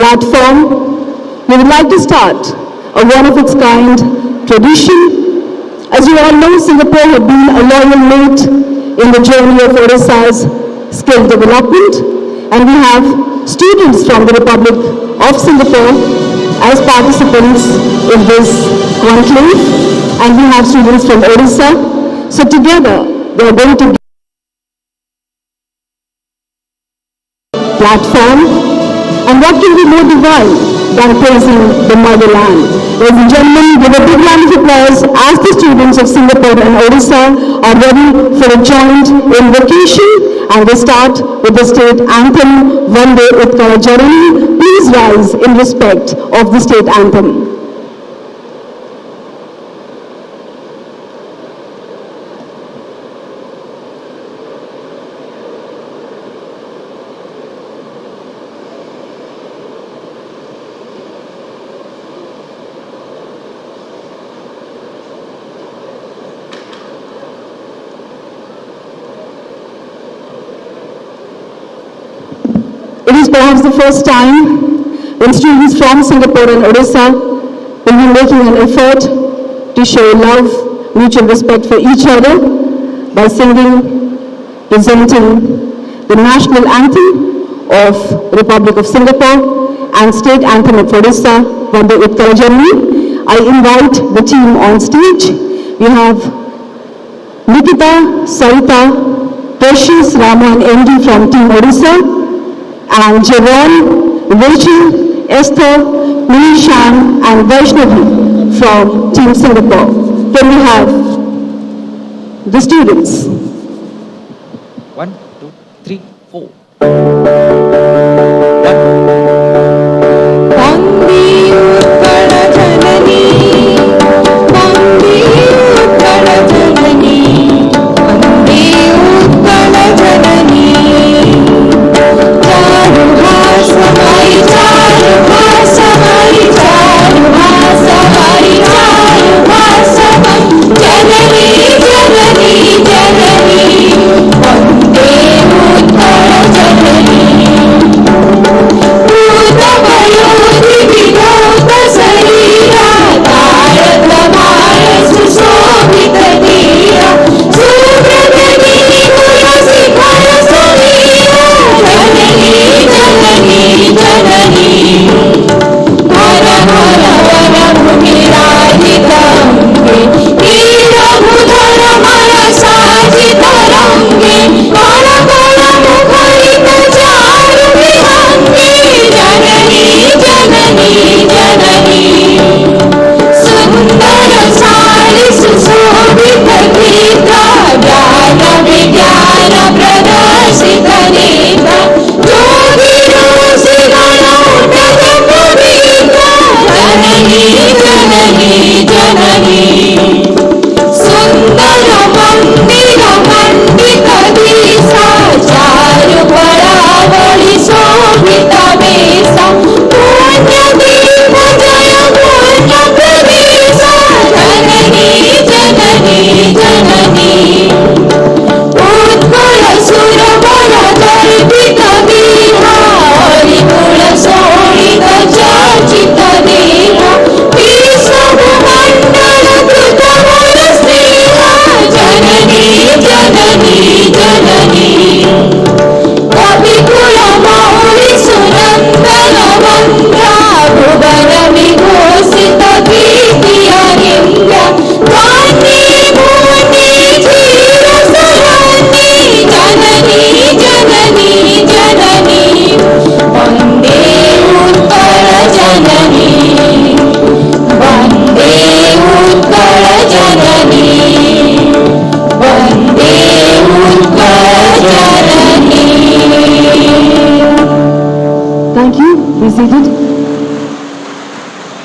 platform, we would like to start a one-of-its-kind tradition. As you all know, Singapore had been a loyal mate in the journey of Odisha's skill development, and we have students from the Republic of Singapore as participants in this conclave, and we have students from Odisha. So together, they are going to platform, and what can be more divine than praising the motherland? Ladies and gentlemen, give a big round of applause as the students of Singapore and Odisha are ready for a joint invocation, and we start with the state anthem, Vande Utkala Janani. Please rise in respect of the state anthem. It is perhaps the first time when students from Singapore and Odisha will be making an effort to show love, mutual respect for each other by singing, presenting the national anthem of the Republic of Singapore and state anthem of Odisha, Vande Utkala Janani. I invite the team on stage. We have Nikita, Sarita, Precious, Rama and MD from Team Odisha, and Javon, Rachel, Esther, Nishan and Vaishnavi from Team Singapore. Can we have the students? 1, 2, 3, 4.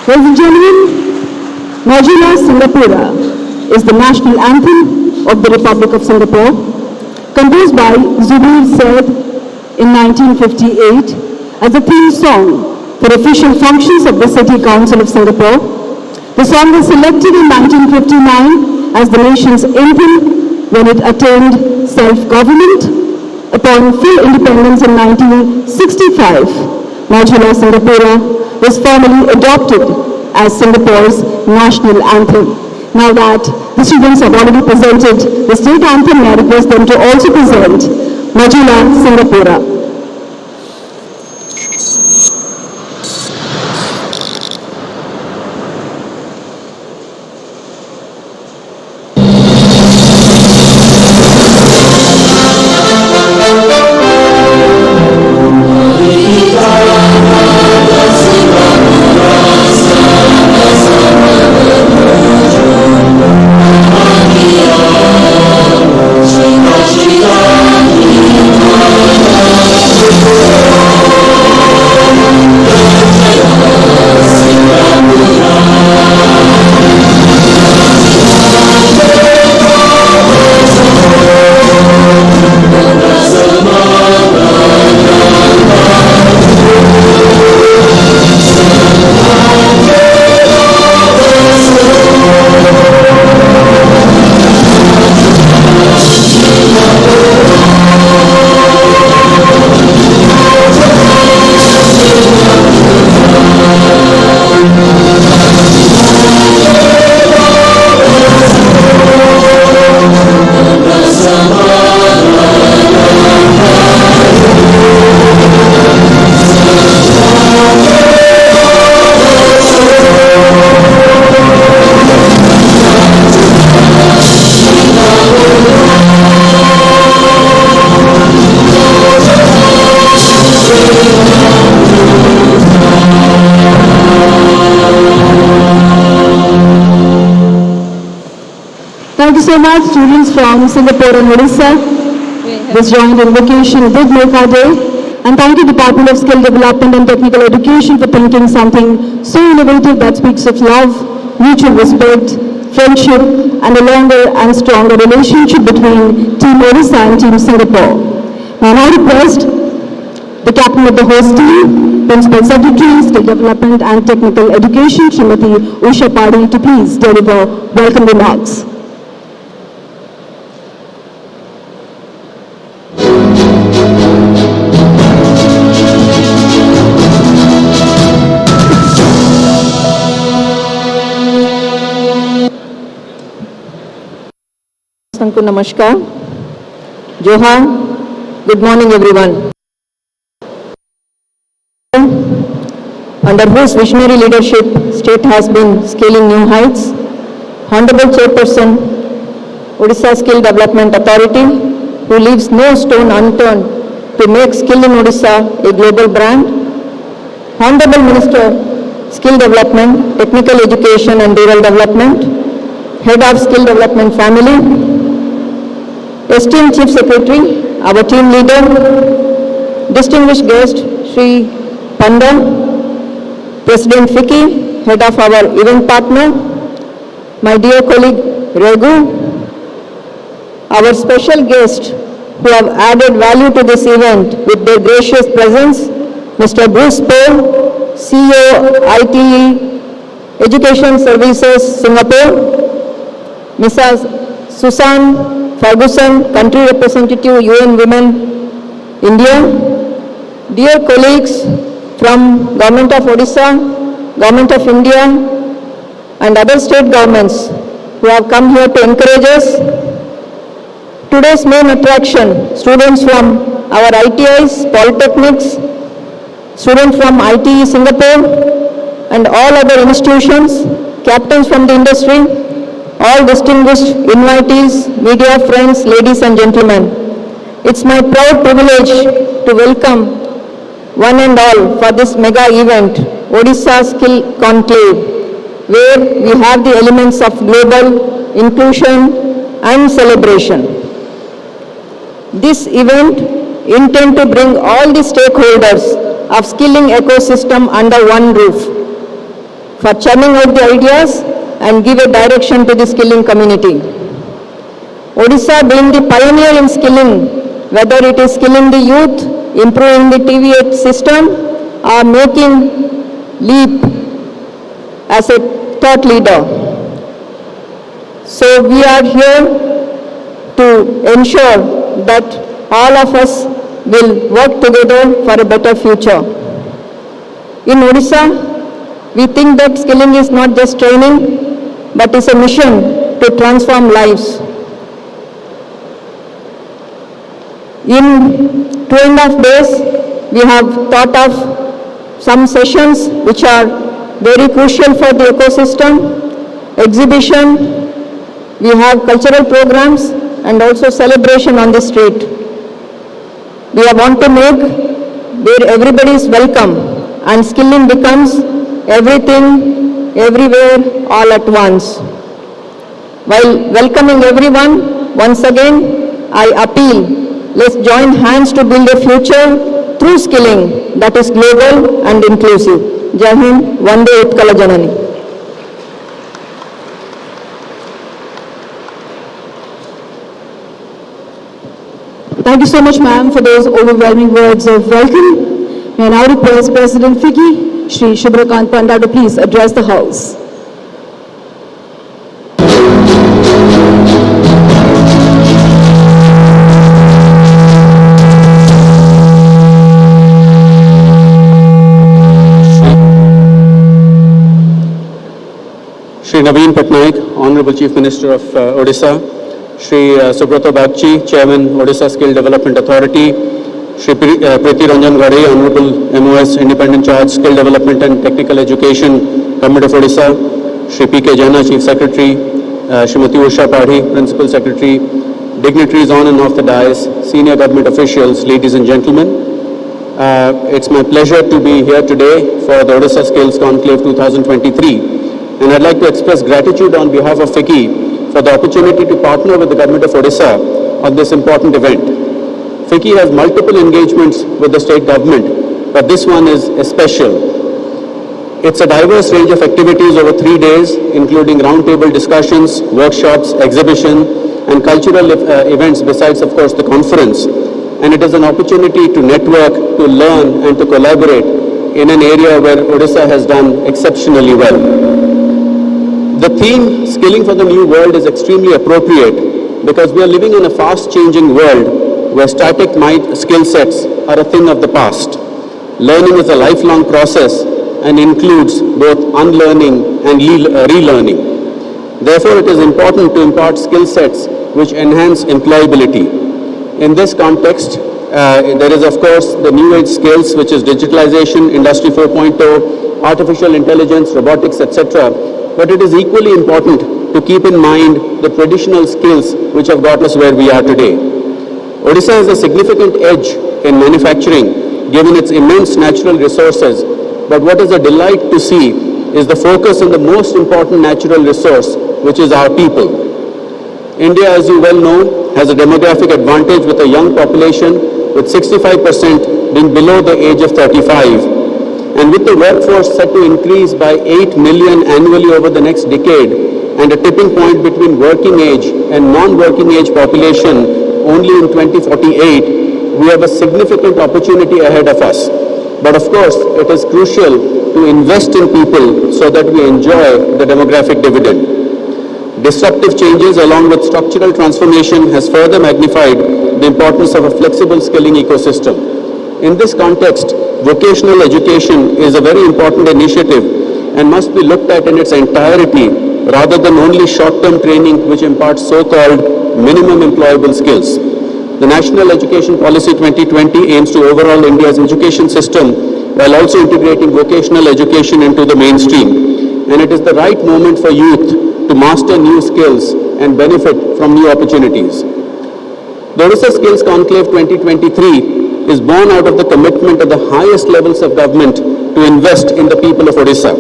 Ladies and gentlemen, Majula Singapura is the national anthem of the Republic of Singapore, composed by Zubir Said in 1958 as a theme song for official functions of the City Council of Singapore. The song was selected in 1959 as the nation's anthem when it attained self-government. Upon full independence in 1965, Majula Singapura, was formally adopted as Singapore's national anthem. Now that the students have already presented the state anthem, I request them to also present Majula Singapura. Thank you so much, students from Singapore and Odisha. This joint invocation did make our day. And thank you, Department of Skill Development and Technical Education, for thinking something so innovative that speaks of love, mutual respect, friendship, and a longer and stronger relationship between Team Odisha and Team Singapore. Now I request the captain of the host team, Principal Secretary, Skill Development and Technical Education, Srimati Usha Padi, to please deliver welcome remarks. Sanku Namaskar, Johar, good morning everyone. Under whose visionary leadership, state has been scaling new heights. Honorable Chairperson, Odisha Skill Development Authority, who leaves no stone unturned to make skill in Odisha a global brand. Honorable Minister, Skill Development, Technical Education and Rural Development, Head of Skill Development Family, Esteemed Chief Secretary, our team leader, distinguished guest, Sri Panda, President Fiki, Head of our event partner, my dear colleague Regu, our special guests who have added value to this event with their gracious presence, Mr. Bruce Paul, CEO, ITE, Education Services, Singapore, Mrs. Susan Ferguson, Country Representative, UN Women, India. Dear colleagues from Government of Odisha, Government of India and other state governments who have come here to encourage us. Today's main attraction, students from our ITIs, polytechnics, students from ITE Singapore and all other institutions, captains from the industry, all distinguished invitees, media friends, ladies and gentlemen. It's my proud privilege to welcome one and all for this mega event, Odisha Skill Conclave, where we have the elements of global inclusion and celebration. This event intends to bring all the stakeholders of skilling ecosystem under one roof for churning out the ideas and give a direction to the skilling community. Odisha being the pioneer in skilling, whether it is skilling the youth, improving the TV system, or making leap as a thought leader. So we are here to ensure that all of us will work together for a better future. In Odisha, we think that skilling is not just training, but is a mission to transform lives. In 2.5 days, we have thought of some sessions which are very crucial for the ecosystem, exhibition, we have cultural programs and also celebration on the street. We want to make where everybody is welcome and skilling becomes everything, everywhere, all at once. While welcoming everyone, once again, I appeal, let's join hands to build a future through skilling that is global and inclusive. Jai Hind, Vande Utkala Janani. Thank you so much, ma'am, for those overwhelming words of welcome. May I now request President FICCI, Shri Shubhrakant Panda, to please address the House. Shri Naveen Patnaik, Honorable Chief Minister of Odisha, Shri Subrata Bagchi, Chairman, Odisha Skill Development Authority, Shri Preeti Ranjan Ghare, Honorable MOS, Independent Charge, Skill Development and Technical Education, Government of Odisha, Shri P.K. Jaina, Chief Secretary, Srimati Usha Padhi, Principal Secretary, dignitaries on and off the dais, senior government officials, ladies and gentlemen. It's my pleasure to be here today for the Odisha Skills Conclave 2023. And I'd like to express gratitude on behalf of FICCI for the opportunity to partner with the Government of Odisha on this important event. FICCI has multiple engagements with the state government, but this one is special. It's a diverse range of activities over 3 days, including roundtable discussions, workshops, exhibition, and cultural events besides, of course, the conference. And it is an opportunity to network, to learn, and to collaborate in an area where Odisha has done exceptionally well. The theme, Skilling for the New World, is extremely appropriate because we are living in a fast-changing world where static skill sets are a thing of the past. Learning is a lifelong process and includes both unlearning and relearning. Therefore, it is important to impart skill sets which enhance employability. In this context, there is, of course, the new age skills, which is digitalization, Industry 4.0, artificial intelligence, robotics, etc. But it is equally important to keep in mind the traditional skills which have got us where we are today. Odisha has a significant edge in manufacturing given its immense natural resources, but what is a delight to see is the focus on the most important natural resource, which is our people. India, as you well know, has a demographic advantage with a young population, with 65% being below the age of 35. And with the workforce set to increase by 8 million annually over the next decade, and a tipping point between working age and non-working age population only in 2048, we have a significant opportunity ahead of us. But of course, it is crucial to invest in people so that we enjoy the demographic dividend. Disruptive changes along with structural transformation has further magnified the importance of a flexible skilling ecosystem. In this context, vocational education is a very important initiative and must be looked at in its entirety rather than only short-term training which imparts so-called minimum employable skills. The National Education Policy 2020 aims to overhaul India's education system while also integrating vocational education into the mainstream. And it is the right moment for youth to master new skills and benefit from new opportunities. The Odisha Skills Conclave 2023 is born out of the commitment at the highest levels of government to invest in the people of Odisha.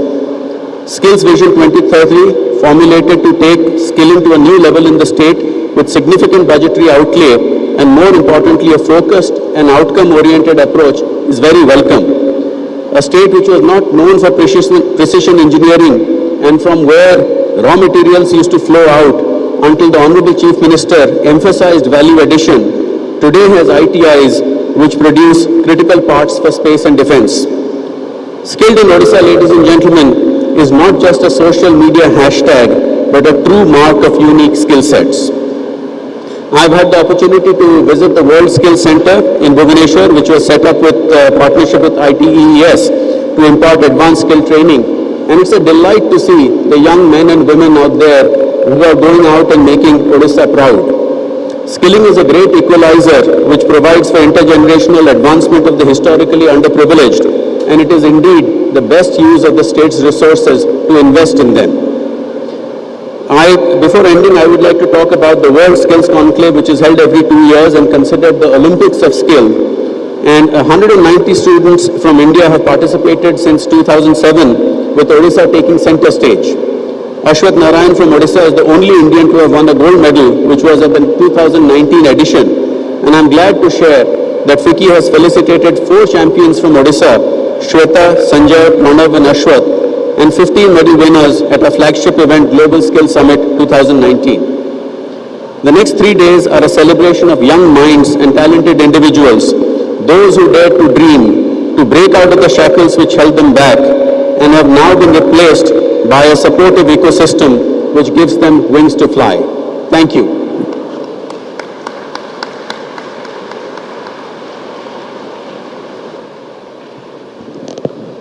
Skills Vision 2030, formulated to take skilling to a new level in the state with significant budgetary outlay and more importantly a focused and outcome-oriented approach, is very welcome. A state which was not known for precision engineering and from where raw materials used to flow out until the Honorable Chief Minister emphasized value addition, today has ITIs which produce critical parts for space and defense. Skilled in Odisha, ladies and gentlemen, is not just a social media hashtag, but a true mark of unique skill sets. I've had the opportunity to visit the World Skills Center in Bhubaneswar, which was set up with partnership with ITES, to impart advanced skill training. And it's a delight to see the young men and women out there who are going out and making Odisha proud. Skilling is a great equalizer which provides for intergenerational advancement of the historically underprivileged, and it is indeed the best use of the state's resources to invest in them. Before ending, I would like to talk about the World Skills Conclave, which is held every 2 years and considered the Olympics of skill. And 190 students from India have participated since 2007, with Odisha taking center stage. Ashwath Narayan from Odisha is the only Indian to have won a gold medal, which was at the 2019 edition. And I'm glad to share that FICCI has felicitated 4 champions from Odisha, Shweta, Sanjay, Pranav and Ashwath, and 15 medal winners at our flagship event, Global Skills Summit 2019. The next 3 days are a celebration of young minds and talented individuals, those who dared to dream, to break out of the shackles which held them back, and have now been replaced by a supportive ecosystem which gives them wings to fly. Thank you.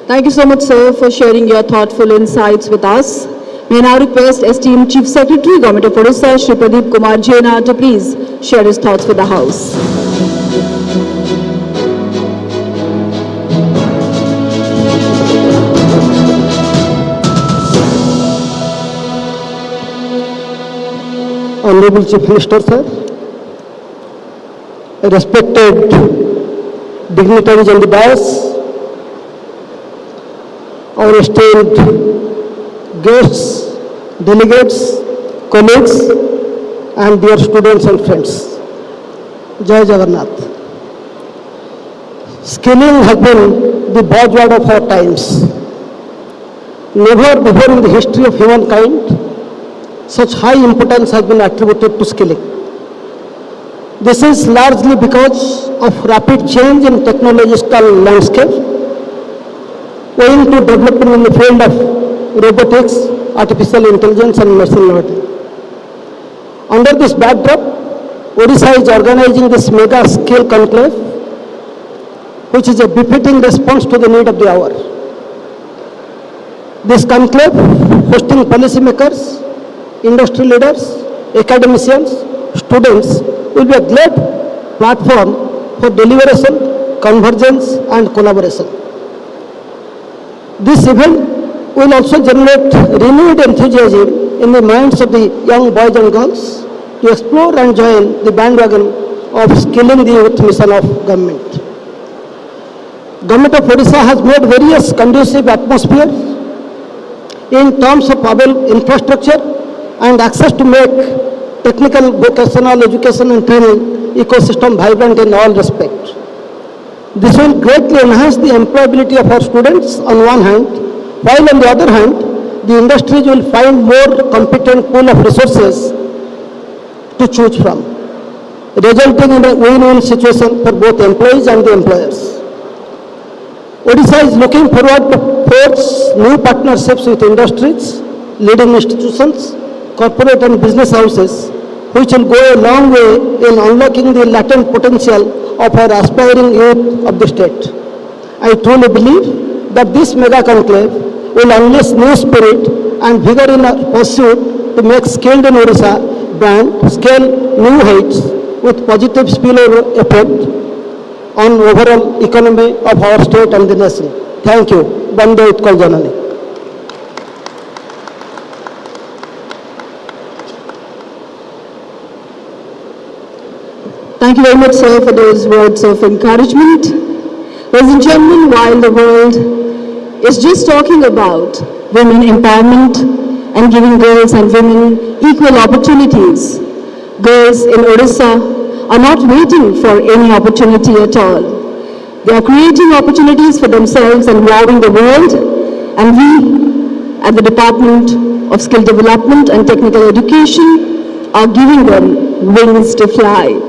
Thank you so much, sir, for sharing your thoughtful insights with us. May I now request esteemed Chief Secretary, Government of Odisha, Shri Pradeep Kumar Jaina, to please share his thoughts with the House. Honorable Chief Minister, sir, respected dignitaries on the dais, our esteemed guests, delegates, colleagues, and dear students and friends. Jai Jagannath. Skilling has been the buzzword of our times. Never before in the history of humankind such high importance has been attributed to skilling. This is largely because of rapid change in technological landscape, owing to development in the field of robotics, artificial intelligence and machine learning. Under this backdrop, Odisha is organizing this mega skill conclave, which is a befitting response to the need of the hour. This conclave, hosting policymakers, industry leaders, academicians, students, will be a great platform for deliberation, convergence and collaboration. This event will also generate renewed enthusiasm in the minds of the young boys and girls to explore and join the bandwagon of skilling the youth mission of government. Government of Odisha has made various conducive atmosphere in terms of our infrastructure and access to make technical, vocational education and training ecosystem vibrant in all respects. This will greatly enhance the employability of our students on one hand, while on the other hand, the industries will find more competent pool of resources to choose from, resulting in a win-win situation for both employees and the employers. Odisha is looking forward to forge new partnerships with industries, leading institutions, corporate and business houses, which will go a long way in unlocking the latent potential of our aspiring youth of the state. I truly believe that this mega conclave will unleash new spirit and vigor in our pursuit to make skilled in Odisha brand scale new heights with positive spillover effect on overall economy of our state and the nation. Thank you. Vande Utkal Janani. Thank you very much, sir, for those words of encouragement. Ladies and gentlemen, while the world is just talking about women empowerment and giving girls and women equal opportunities, girls in Odisha are not waiting for any opportunity at all. They are creating opportunities for themselves and wowing the world, and we at the Department of Skill Development and Technical Education are giving them wings to fly.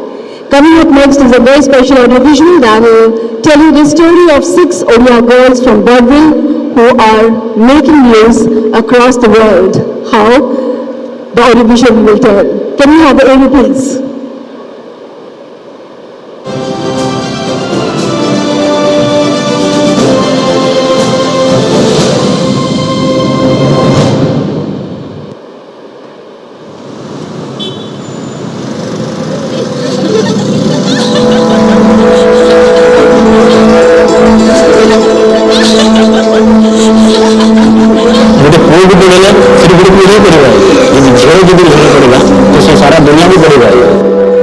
Coming up next is a very special audiovisual that will tell you the story of 6 Odia girls from Bergville who are making news across the world. How? The audiovisual will tell. Can we have the AV please? बोले फिर गोटे पीढ़ी पड़ेगा झील जो लेना पड़ेगा तो से सारा दुनिया भी पड़ेगा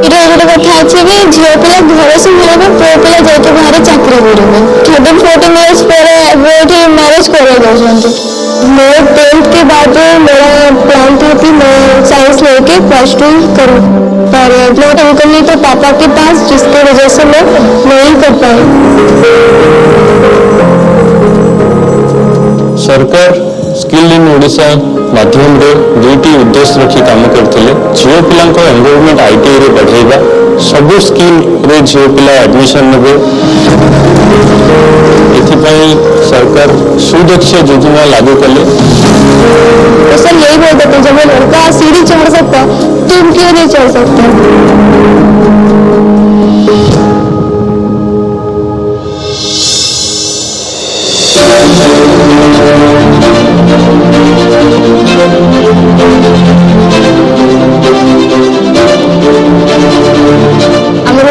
এটা গোটে কথা আছে যে ঝিও পিলা ঘরে সম্ভাଳିবে পুଅ ପିଲା ଯାଇକି ବାହାରେ ଚାକିରି କରିବେ 13-14 years ପରେ ଏଠି ମ୍ୟାରେଜ କରାଇ ଦଉଛନ୍ତି मैं 10th के बाद मेरा प्लान था कि मैं साइंस लेके +2 करूँ पर प्लॉट अंकल नहीं था पापा के पास जिसकी वजह से मैं नहीं कर पाई सरकार स्किल इन ओडिशा माध्यम रे दुईटी उद्देश्य रखी काम करते झील पिला एनरोलमेंट आईटीआई रे बढ़ेगा सबू स्किल रे झील पिला एडमिशन नेबे एथिपाई सरकार सुदक्ष योजना लागू कले तो सर यही बोलते थे जब लड़का सीढ़ी चढ़ सकता तुम क्यों नहीं चढ़ सकते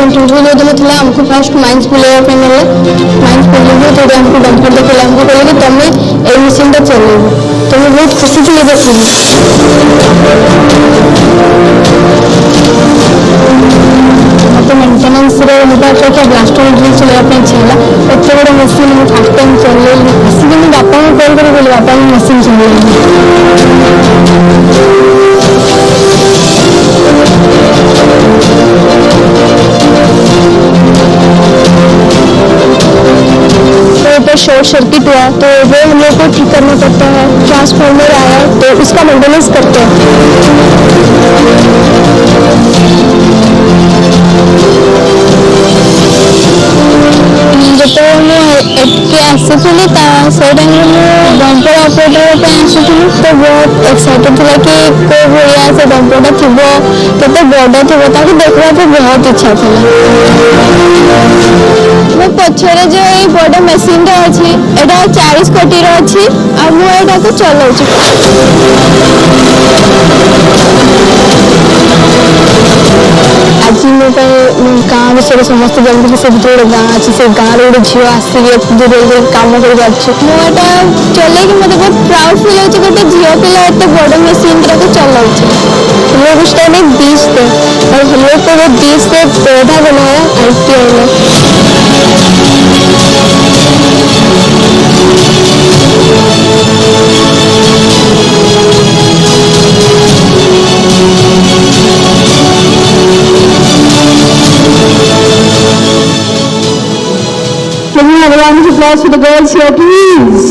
इंटरव्यू जो हमको फर्स्ट माइंस बुलाया माइंस बुलेबे तो हमको डॉक्टर देखे हमको कहले कि तुम ए मशीन चलेबो तो मैं बहुत खुशी थी देखी तो मेंटेनेंस रे मुझे क्या ब्लास्टर ड्रिल चलाया इच्छा है एत बड़ा मशीन मैं फर्स्ट टाइम चले आसिक मैं बापा को कॉल कर बोले बापा मैं मशीन चले तो शॉर्ट सर्किट हुआ तो वो हम लोग को ठीक करना पड़ता है ट्रांसफार्मर आया तो उसका मेंटेनेंस करते हैं जो आसुली से टाइम डंपर ऑपरेटर आसुली तो बहुत एक्साइटेड था कि कोई भैया से डंपरटा थी केते बड़ थी देखा बहुत इच्छा था मैं पछरे जो ये बड़ मेसीन अच्छी एटा 40 कोटी अच्छी और मुझे को चलाऊँ आज मो गाँ विषय समस्त जानते से गोटे गाँ अच्छी से गाँव गोटे झील आसिक कम कर मुझे चल मत बहुत प्राउड फिल हो गोटे झील पिला एत बड़ मेसीन को चलाऊँ हम लोग उस टाइम 20 थे और हम लोग को वो 20 से पौधा बनाया ITI में Can we have a round of applause for the girls here, please?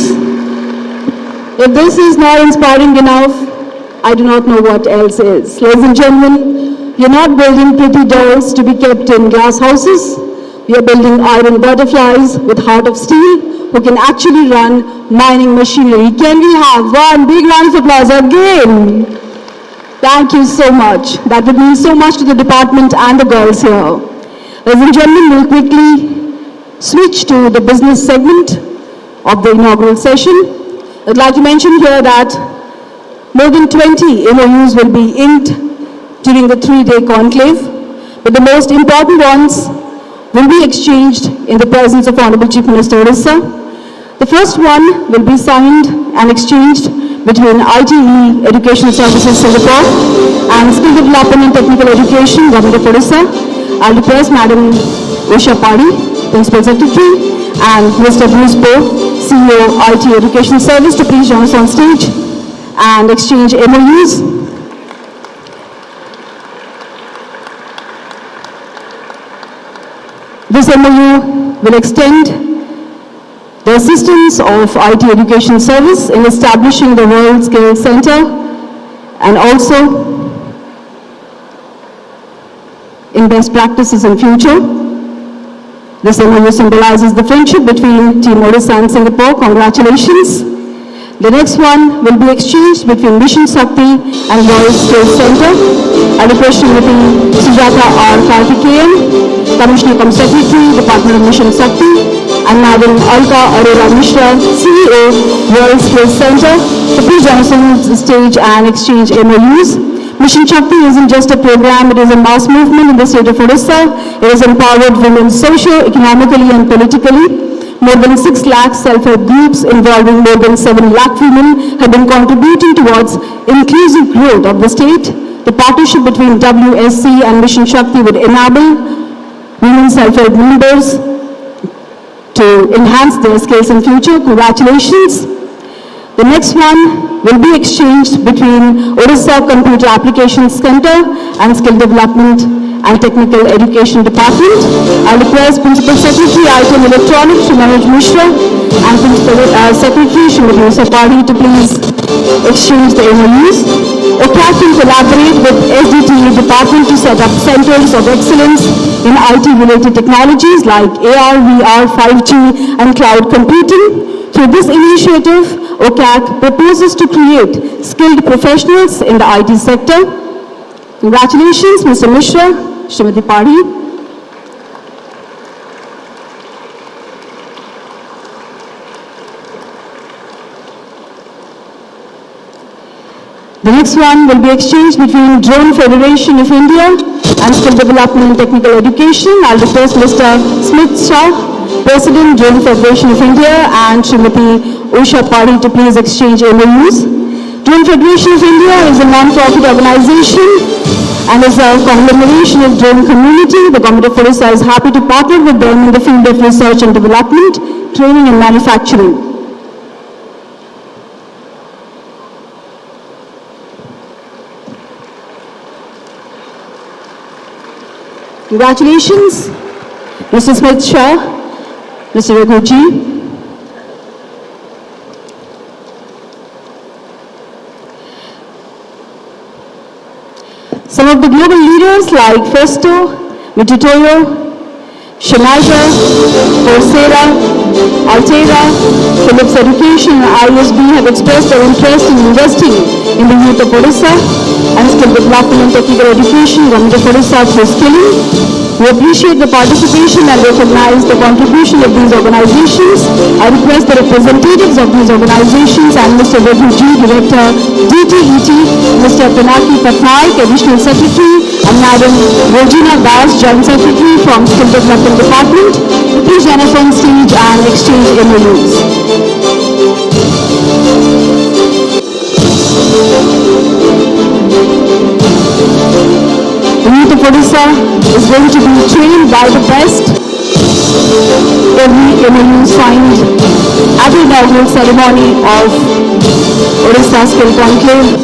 If this is not inspiring enough, I do not know what else is. Ladies and gentlemen, we are not building pretty dolls to be kept in glass houses. We are building iron butterflies with heart of steel who can actually run mining machinery. Can we have one big round of applause again? Thank you so much. That would mean so much to the department and the girls here. Ladies and gentlemen, we'll quickly switch to the business segment of the inaugural session. I'd like to mention here that more than 20 MOUs will be inked during the 3-day conclave, but the most important ones will be exchanged in the presence of Honorable Chief Minister Odisha. The first one will be signed and exchanged between ITE Educational Services Singapore and Skill Development and Technical Education, Government of Odisha. I'll request Madam Usha Padi, Principal Secretary, and Mr. Bruce Poe, CEO, IT Education Service, to please join us on stage and exchange MOUs. This MOU will extend the assistance of IT Education Service in establishing the World Scale Center and also in best practices in future. This MOU symbolizes the friendship between Team Odisha and Singapore. Congratulations. The next one will be exchanged between Mission Shakti and World Scale Center. I request Srimati Sujata R. Karthikeyan, Commissioner cum Secretary, Department of Mission Shakti, and Madam Alka Arora Mishra, CEO, World Scale Center, to please join us on the stage and exchange MOUs. Mission Shakti isn't just a program, it is a mass movement in the state of Odisha. It has empowered women socio, economically and politically. More than 6 lakh self-help groups involving more than 7 lakh women have been contributing towards inclusive growth of the state. The partnership between WSC and Mission Shakti would enable women self-help members to enhance their skills in future. Congratulations. The next one will be exchanged between Odisha Computer Applications Center and Skill Development and Technical Education Department. I request Principal Secretary, Item Electronics, Shri Manoj Mishra, and Principal Secretary, Shrimati Usha Padi, to please exchange the MOUs. OCAC will collaborate with SDTE Department to set up centers of excellence in IT-related technologies like AR, VR, 5G, and cloud computing. Through this initiative, OCAC proposes to create skilled professionals in the IT sector. Congratulations, Mr. Mishra, Shrimati Padi. The next one will be exchanged between Drone Federation of India and Skill Development and Technical Education. I'll request Mr. Smith Shah, President, Drone Federation of India, and Shrimati Usha Padi to please exchange MOUs. Drone Federation of India is a non-profit organization and is a conglomeration of drone community. The Government of Odisha is happy to partner with them in the field of research and development, training and manufacturing. Congratulations, Mr. Smith Shah, Mr. Raghuji. Some of the global leaders like Festo, Mitutoyo, Schneider, Coursera, Altera, Philips Education and ISB have expressed their interest in investing in the youth of Odisha and skill development and technical education, Government of Odisha through skilling. We appreciate the participation and recognize the contribution of these organizations. I request the representatives of these organizations and Mr. Raghuji, Director, DTET, Mr. Pinaki Patnaik, Additional Secretary, and Madam Rojina Das, Joint Secretary from Skill Development Department, to please join us on stage and exchange MOUs. The youth of Odisha is going to be trained by the best. Every MOU signed at the inaugural ceremony of Odisha Skill Conclave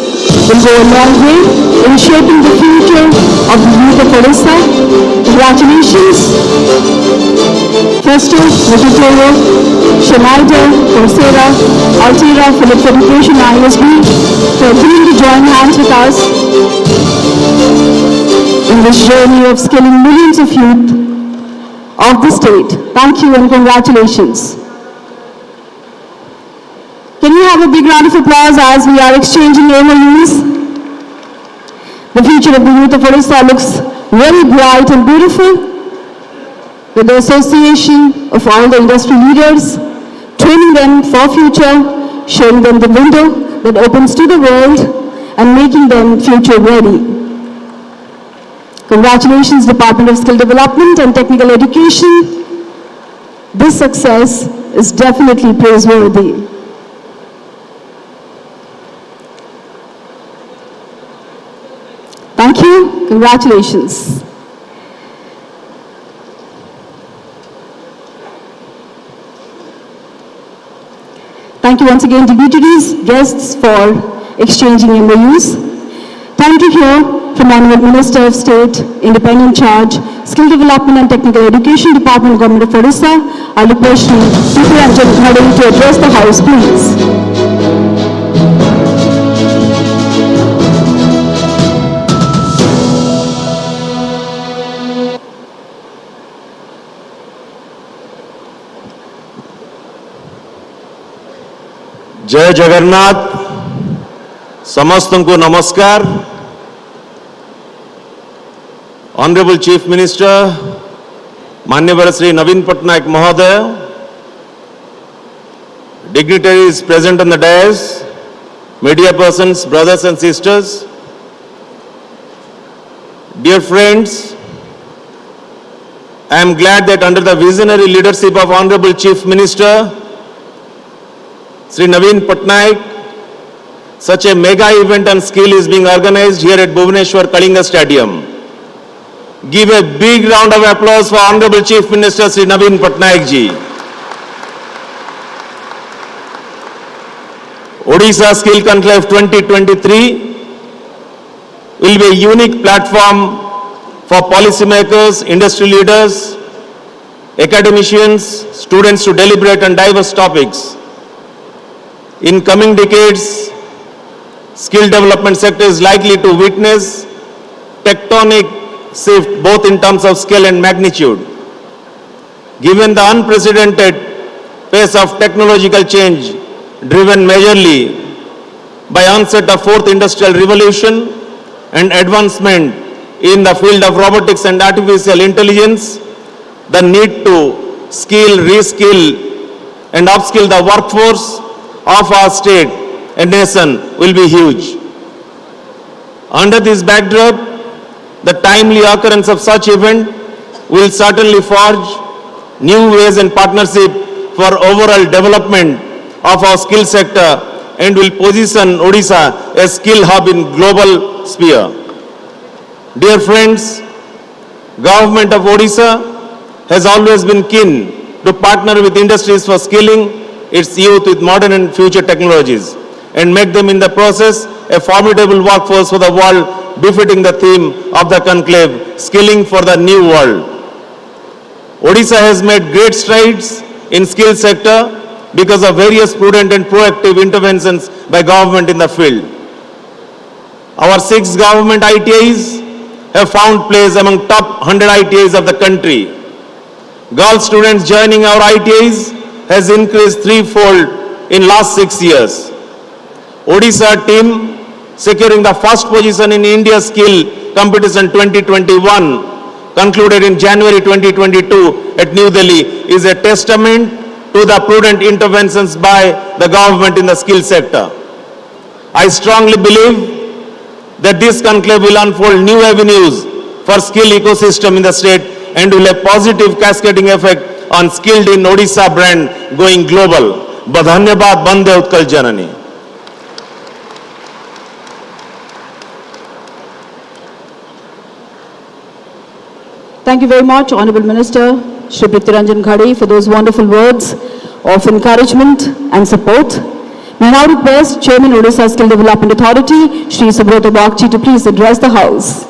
will go a long way in shaping the future of the youth of Odisha. Congratulations, Festo, Mitutoyo, Schneider, Coursera, Altera, Philips Education, ISB, for agreeing to join hands with us in this journey of skilling millions of youth of the state. Thank you and congratulations. Can we have a big round of applause as we are exchanging MOUs? The future of the youth of Odisha looks very bright and beautiful, with the association of all the industry leaders, training them for future, showing them the window that opens to the world and making them future ready. Congratulations, Department of Skill Development and Technical Education. This success is definitely praiseworthy. Thank you. Congratulations. Thank you once again, dignitaries, guests, for exchanging MOUs. Time to hear from Honorable Minister of State, Independent Charge, Skill Development and Technical Education Department, Government of Odisha. I request Shri Preethi Ranjan to address the House, please. जय जगन्नाथ समस्त को नमस्कार honourable chief minister माननीय श्री नवीन पटनायक महोदय dignitaries present on the dais media persons brothers and sisters dear friends I am glad that under the visionary leadership of Honorable Chief Minister, Sri Naveen Patnaik, such a mega event on skill is being organized here at Bhubaneswar Kalinga Stadium. Give a big round of applause for Honorable Chief Minister Sri Naveen Patnaik ji. Odisha Skill Conclave 2023 will be a unique platform for policymakers, industry leaders, academicians, students to deliberate on diverse topics. In coming decades, skill development sector is likely to witness tectonic shift both in terms of scale and magnitude. Given the unprecedented pace of technological change driven majorly by onset of fourth industrial revolution and advancement in the field of robotics and artificial intelligence, the need to skill, reskill and upskill the workforce of our state and nation will be huge. Under this backdrop, the timely occurrence of such event will certainly forge new ways and partnership for overall development of our skill sector and will position Odisha as skill hub in global sphere. Dear friends, Government of Odisha has always been keen to partner with industries for skilling its youth with modern and future technologies and make them in the process a formidable workforce for the world, befitting the theme of the conclave, skilling for the new world. Odisha has made great strides in skill sector because of various prudent and proactive interventions by government in the field. Our 6 government ITIs have found place among top 100 ITIs of the country. Girl students joining our ITIs has increased threefold in last 6 years. Odisha team securing the first position in India Skill Competition 2021 concluded in January 2022 at New Delhi is a testament to the prudent interventions by the government in the skill sector. I strongly believe that this conclave will unfold new avenues for skill ecosystem in the state and will have positive cascading effect on skilled in Odisha brand going global. Dhanyabad, Bande Utkal Janani. Thank you very much, Honorable Minister Shri Priti Ranjan Ghade, for those wonderful words of encouragement and support. May I now request Chairman Odisha Skill Development Authority, Shri Subroto Bagchi, to please address the House.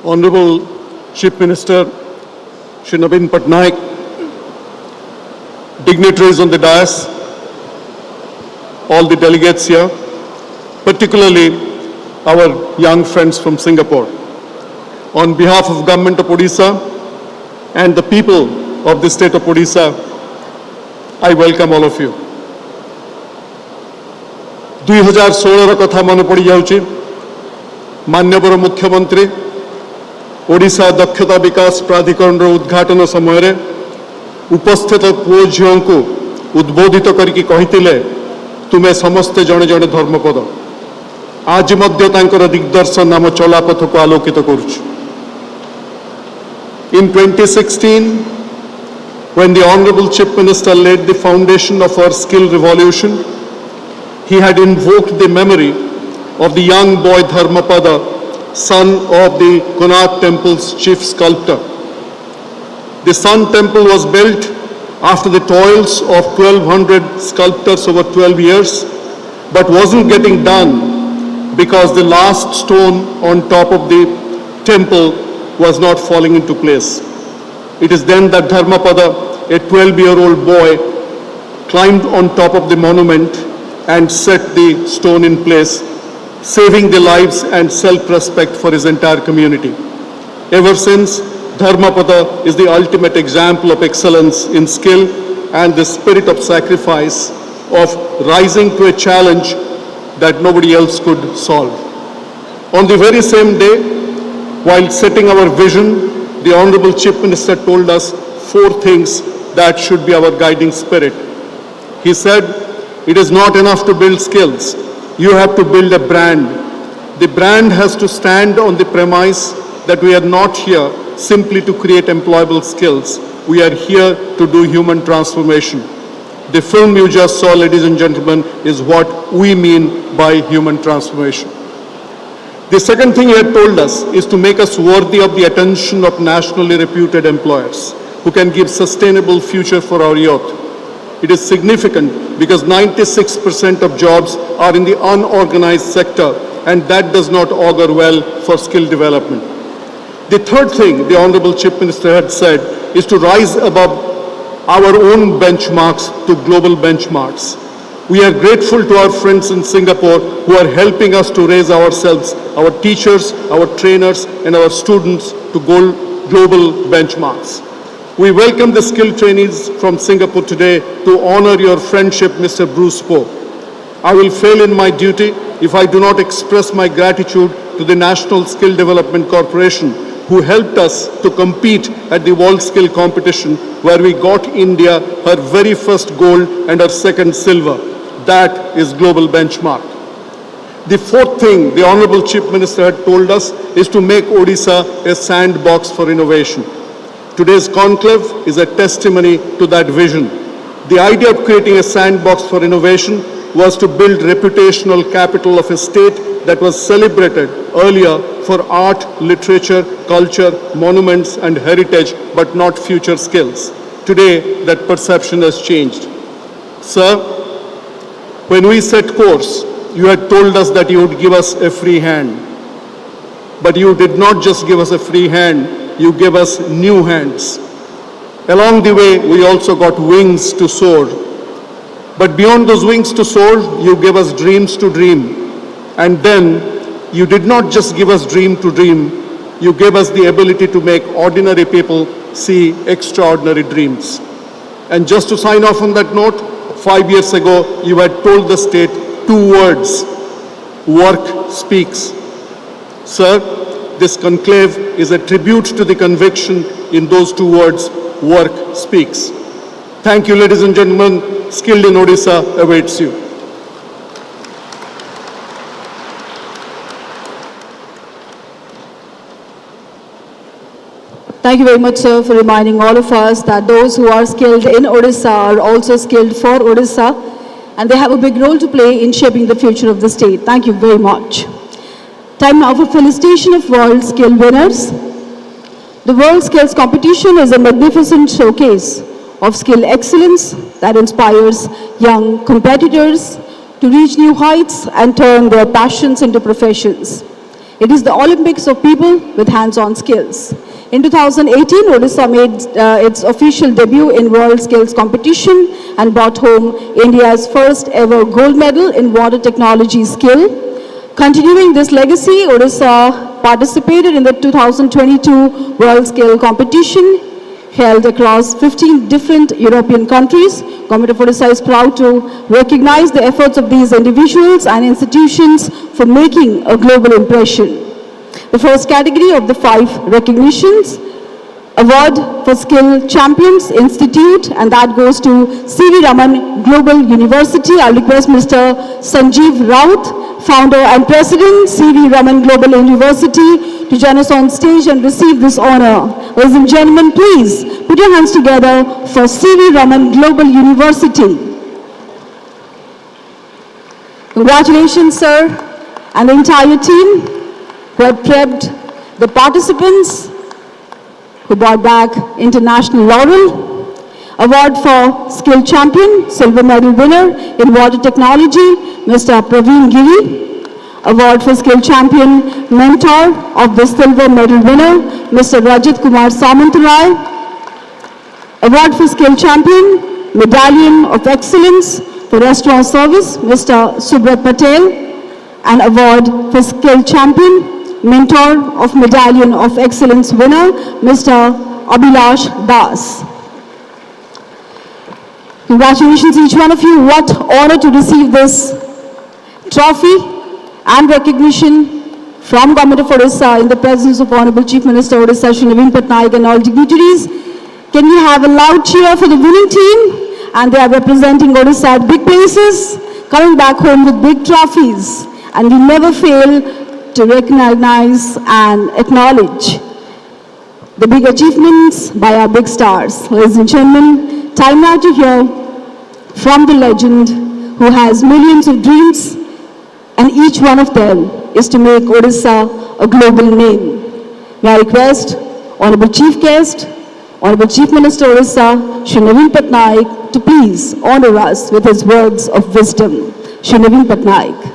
Honorable Chief Minister Shri Naveen Patnaik, dignitaries on the dais, all the delegates here, particularly our young friends from Singapore. On behalf of Government of Odisha and the people of the state of Odisha, I welcome all of you. 2016 କଥା ମନେ ପଡ଼ି ଯାଉଛି ମାନ୍ୟବର ମୁଖ୍ୟମନ୍ତ୍ରୀ ଓଡ଼ିଶା ଦକ୍ଷତା ବିକାଶ ପ୍ରାଧିକରଣର ଉଦ୍ଘାଟନ ସମୟରେ ଉପସ୍ଥିତ ପୁଅ ଝିଅଙ୍କୁ ଉଦ୍ବୋଧିତ କରିକି କହିଥିଲେ ତୁମେ ସମସ୍ତେ ଜଣେ ଜଣେ ଧର୍ମପଦ। ଆଜି ମଧ୍ୟ ତାଙ୍କର ଦିଗ୍ଦର୍ଶନ ଆମ ଚଲାପଥକୁ ଆଲୋକିତ କରୁଛି। In 2016, when the Honorable Chief Minister laid the foundation of our skill revolution, he had invoked the memory of the young boy Dharmapada, son of the Konark Temple's chief sculptor. The Sun Temple was built after the toils of 1,200 sculptors over 12 years, but wasn't getting done because the last stone on top of the temple was not falling into place. It is then that Dharmapada, a 12-year-old boy, climbed on top of the monument and set the stone in place, saving the lives and self-respect for his entire community. Ever since, Dharmapada is the ultimate example of excellence in skill and the spirit of sacrifice, of rising to a challenge that nobody else could solve. On the very same day, while setting our vision, the Honorable Chief Minister told us 4 things that should be our guiding spirit. He said, it is not enough to build skills. You have to build a brand. The brand has to stand on the premise that we are not here simply to create employable skills. We are here to do human transformation. The film you just saw, ladies and gentlemen, is what we mean by human transformation. The second thing he had told us is to make us worthy of the attention of nationally reputed employers who can give sustainable future for our youth. It is significant because 96% of jobs are in the unorganized sector, and that does not augur well for skill development. The third thing the Honorable Chief Minister had said is to rise above our own benchmarks to global benchmarks. We are grateful to our friends in Singapore who are helping us to raise ourselves, our teachers, our trainers, and our students to global benchmarks. We welcome the skilled trainees from Singapore today to honor your friendship, Mr. Bruce Poe. I will fail in my duty if I do not express my gratitude to the National Skill Development Corporation, who helped us to compete at the World Skill Competition, where we got India her very first gold and her second silver. That is global benchmark. The fourth thing the Honorable Chief Minister had told us is to make Odisha a sandbox for innovation. Today's conclave is a testimony to that vision. The idea of creating a sandbox for innovation was to build reputational capital of a state that was celebrated earlier for art, literature, culture, monuments, and heritage, but not future skills. Today, that perception has changed. Sir, when we set course, you had told us that you would give us a free hand. But you did not just give us a free hand, you gave us new hands. Along the way, we also got wings to soar. But beyond those wings to soar, you gave us dreams to dream. And then, you did not just give us dream to dream, you gave us the ability to make ordinary people see extraordinary dreams. And just to sign off on that note, 5 years ago, you had told the state 2 words: work speaks. Sir, this conclave is a tribute to the conviction in those 2 words, work speaks. Thank you, ladies and gentlemen. Skilled in Odisha awaits you. Thank you very much, sir, for reminding all of us that those who are skilled in Odisha are also skilled for Odisha, and they have a big role to play in shaping the future of the state. Thank you very much. Time now for felicitation of World Skill winners. The World Skills Competition is a magnificent showcase of skill excellence that inspires young competitors to reach new heights and turn their passions into professions. It is the Olympics of people with hands-on skills. In 2018, Odisha made its official debut in World Skills Competition and brought home India's first ever gold medal in water technology skill. Continuing this legacy, Odisha participated in the 2022 World Skill Competition held across 15 different European countries. Government of Odisha is proud to recognize the efforts of these individuals and institutions for making a global impression. The first category of the 5 recognitions, Award for Skill Champions Institute, and that goes to C.V. Raman Global University. I'll request Mr. Sanjeev Raut, founder and president, C.V. Raman Global University, to join us on stage and receive this honor. Ladies and gentlemen, please put your hands together for C.V. Raman Global University. Congratulations, sir, and the entire team who have prepped the participants who brought back international laurel. Award for Skill Champion, silver medal winner in water technology, Mr. Praveen Giri. Award for Skill Champion, mentor of the silver medal winner, Mr. Rajat Kumar Samantarai. Award for Skill Champion, Medallion of Excellence for Restaurant Service, Mr. Subrat Patel. And award for Skill Champion, mentor of Medallion of Excellence winner, Mr. Abhilash Das. Congratulations each one of you. What honor to receive this trophy and recognition from Government of Odisha in the presence of Honorable Chief Minister Odisha, Shri Naveen Patnaik, and all dignitaries. Can we have a loud cheer for the winning team and they are representing Odisha at big places, coming back home with big trophies. And we never fail to recognize and acknowledge the big achievements by our big stars. Ladies and gentlemen, time now to hear from the legend who has millions of dreams, and each one of them is to make Odisha a global name. May I request Honorable Chief Guest, Honorable Chief Minister Odisha, Shri Naveen Patnaik, to please honor us with his words of wisdom. Shri Naveen Patnaik.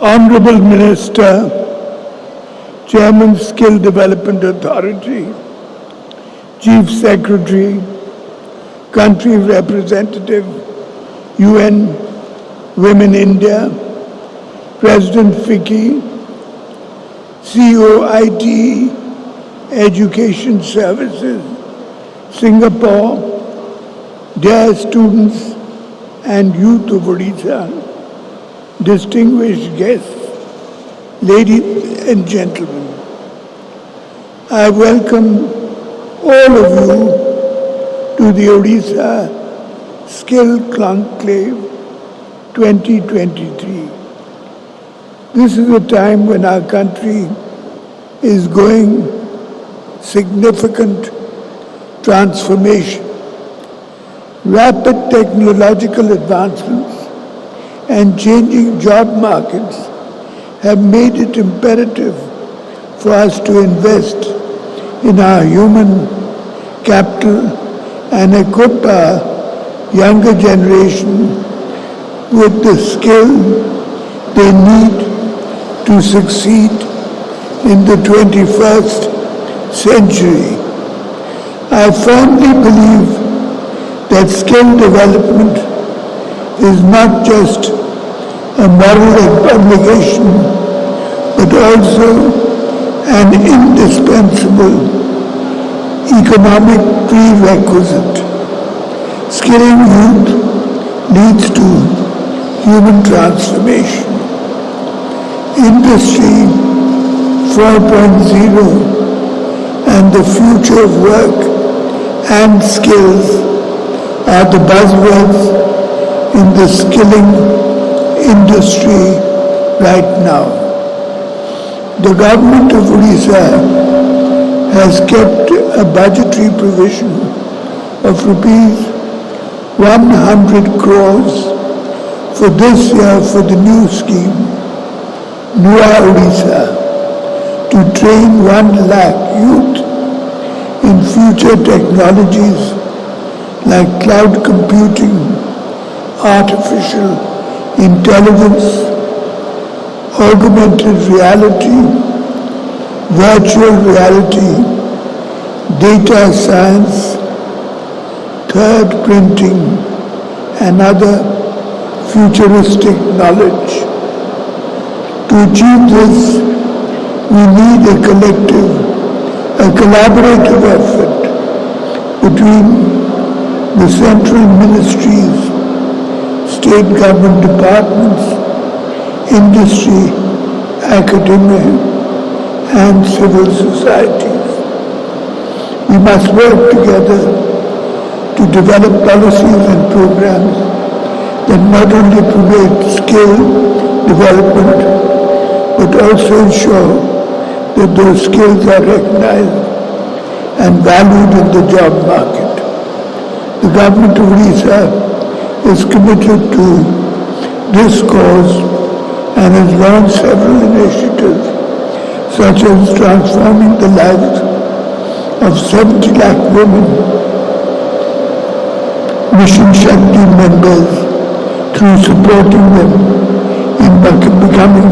Honorable Minister, Chairman Skill Development Authority, Chief Secretary, Country Representative, UN Women India, President FICCI, COIT, Education Services, Singapore, dear students and youth of Odisha, distinguished guests, ladies and gentlemen, I welcome all of you to the Odisha Skill Conclave 2023. This is a time when our country is going significant transformation. Rapid technological advancements and changing job markets have made it imperative for us to invest in our human capital and equip our younger generation with the skill they need to succeed in the 21st century. I firmly believe that skill development is not just a moral obligation, but also an indispensable economic prerequisite. Skilling youth leads to human transformation. Industry 4.0 and the future of work and skills are the buzzwords in the skilling industry right now. The government of Odisha has kept a budgetary provision of rupees 100 crores for this year for the new scheme, Nuwa Odisha, to train 1 lakh youth in future technologies like cloud computing, artificial intelligence, augmented reality, virtual reality, data science, 3D printing, and other futuristic knowledge. To achieve this, we need a collaborative effort between the central ministries, state government departments, industry, academia, and civil societies. We must work together to develop policies and programs that not only promote skill development, but also ensure that those skills are recognized and valued in the job market. The government of Odisha is committed to this cause and has launched several initiatives such as transforming the lives of 70 lakh women, Mission Shakti members, through supporting them in becoming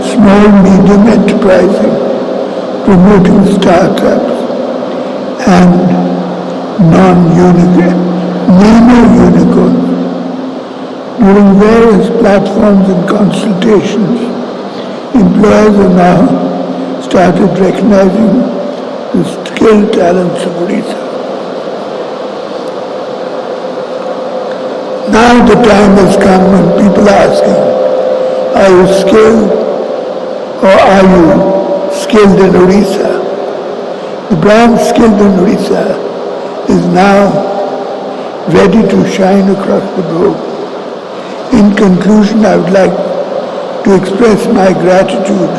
small, medium enterprising, promoting startups and nano-unicorns. During various platforms and consultations, employers have now started recognizing the skilled talents of Odisha. Now the time has come when people are asking, are you skilled or are you skilled in Odisha? The brand skilled in Odisha is now ready to shine across the globe. In conclusion, I would like to express my gratitude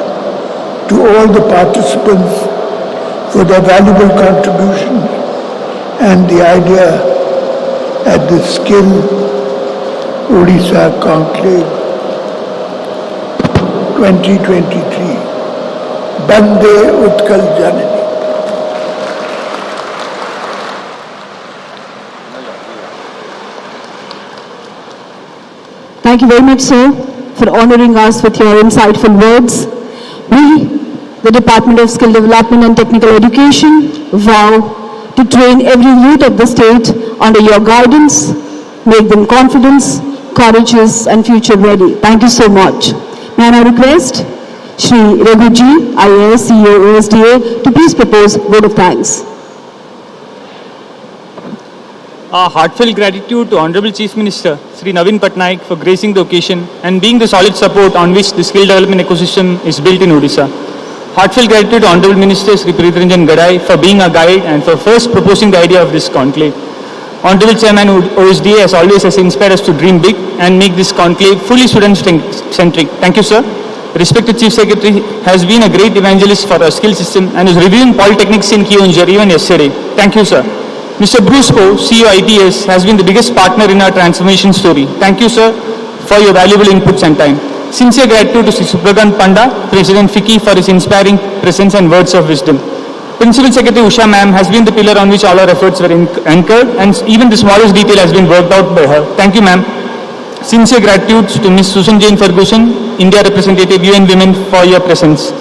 to all the participants for their valuable contributions and the idea at the Skill Odisha Conclave 2023. Bande Utkal Janani. Thank you very much, sir, for honoring us with your insightful words. We, the Department of Skill Development and Technical Education, vow to train every youth of the state under your guidance, make them confident, courageous and future ready. Thank you so much. May I now request Shri Raghuji, IAS, CEO, OSDA, to please propose vote of thanks. Our heartfelt gratitude to Honorable Chief Minister Sri Naveen Patnaik for gracing the occasion and being the solid support on which the skill development ecosystem is built in Odisha. Heartfelt gratitude to Honorable Minister Sri Preeti Ranjan Gadai for being our guide and for first proposing the idea of this conclave. Honorable Chairman OSDA as always has inspired us to dream big and make this conclave fully student-centric. Thank you, sir. Respected Chief Secretary has been a great evangelist for our skill system and is reviewing polytechnics in Kionjar even yesterday. Thank you, sir. Mr. Bruce Ko, CEO ITS, has been the biggest partner in our transformation story. Thank you, sir, for your valuable inputs and time. Sincere gratitude to Sri Subragant Panda, President FICCI, for his inspiring presence and words of wisdom. Principal Secretary Usha ma'am has been the pillar on which all our efforts were anchored and even the smallest detail has been worked out by her. Thank you, ma'am. Sincere gratitude to Ms. Susan Jane Ferguson, India representative UN Women, for your presence.